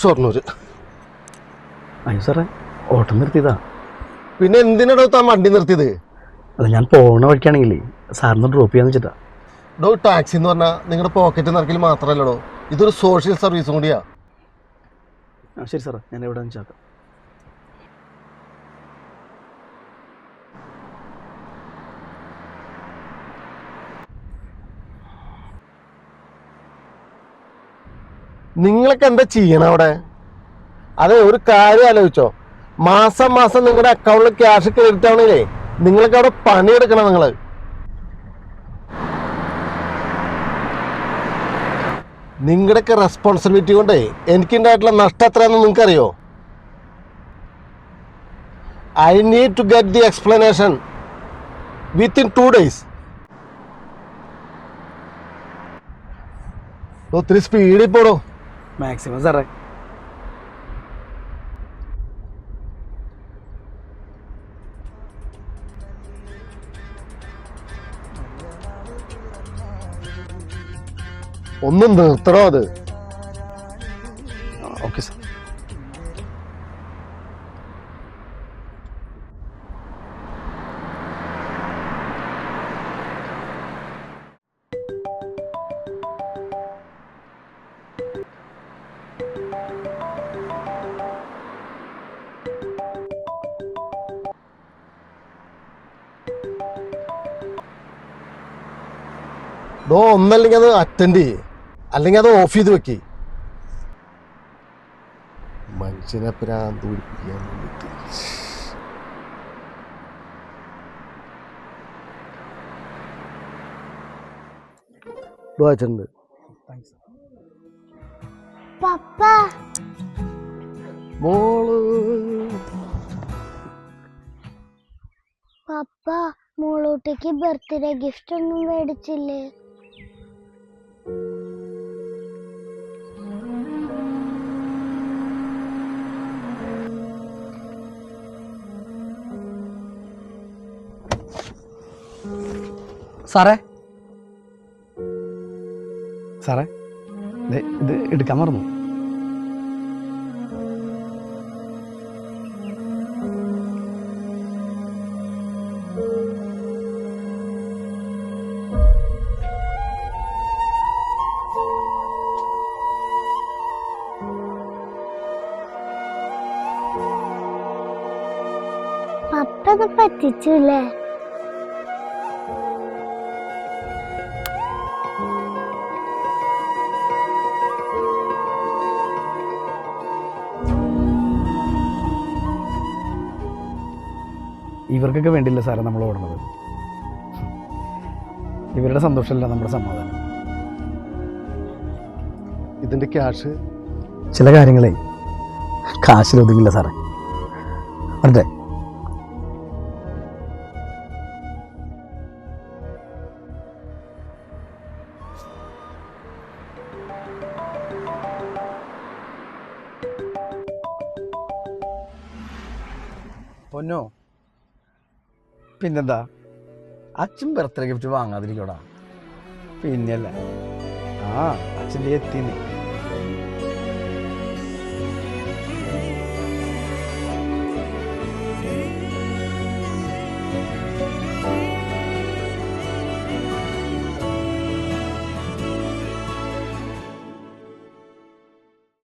ഷൊർണൂര്. അയ്യോ സാറേ, ഓട്ടം നിർത്തിയതാ. പിന്നെ എന്തിനാടോ താൻ വണ്ടി നിർത്തിയത്? അത് ഞാൻ പോണ വഴിക്കാണെങ്കിലേ സാറിന് ഡ്രോപ്പ് ചെയ്യാന്ന് വെച്ചിട്ടാ. ടാക്സി എന്ന് പറഞ്ഞാൽ നിങ്ങളുടെ പോക്കറ്റ് നിറക്കൽ മാത്രമല്ലടോ, ഇതൊരു സോഷ്യൽ സർവീസും കൂടിയാ. ശരി സാറേ, ഞാൻ എവിടെ വെച്ചാക്കാം. നിങ്ങളൊക്കെ എന്താ ചെയ്യണം അവിടെ? അതെ, ഒരു കാര്യം ആലോചിച്ചോ, മാസം മാസം നിങ്ങളുടെ അക്കൗണ്ടിൽ ക്യാഷ് ക്രെഡിറ്റ് ആവണില്ലേ, നിങ്ങൾക്ക് അവിടെ പണിയെടുക്കണം. നിങ്ങളുടെയൊക്കെ റെസ്പോൺസിബിലിറ്റി കൊണ്ടേ എനിക്കുണ്ടായിട്ടുള്ള നഷ്ടം എത്രയാണെന്ന് നിങ്ങൾക്കറിയോ? I need to get the explanation within 2 days. ഒത്തിരി സ്പീഡിൽ പോടോ. മാക്സിമം സാറേ. ഒന്നും നിർത്തണോ അത്? Okay sir. ഒന്നല്ലെങ്കിൽ അത് അറ്റൻഡ് ചെയ്യേ, അല്ലെങ്കിൽ അത് ഓഫ് ചെയ്ത് വെക്കേ. മനുഷ്യനെ പ്രാന്ത് പിടിപ്പിക്കാൻ വേണ്ടിയിട്ട്. വായിച്ചിട്ടുണ്ട്. മോള് പപ്പ, മോളൂട്ടിക്ക് ബർത്ത്ഡേ ഗിഫ്റ്റ് ഒന്നും മേടിച്ചില്ലേ? സാറേ സാറേ, ഇത് എടുക്കാൻ മറന്നു. പപ്പ പറ്റിച്ചൂല്ലേ? ഇവർക്കൊക്കെ വേണ്ടിയില്ല സാറേ നമ്മൾ ഓടുന്നത്. ഇവരുടെ സന്തോഷമല്ല നമ്മുടെ സമാധാനം. ഇതിന്റെ ക്യാഷ് ചില കാര്യങ്ങളെ കാശിലൊതുങ്ങില്ല സാറേ. അതെ, പൊന്നോ, പിന്നെന്താ, അച്ഛൻ ബർത്ത്ഡേ ഗിഫ്റ്റ് വാങ്ങാതിരിക്കോടാ. പിന്നെയല്ല, അച്ഛൻ്റെ എത്തിന്ന്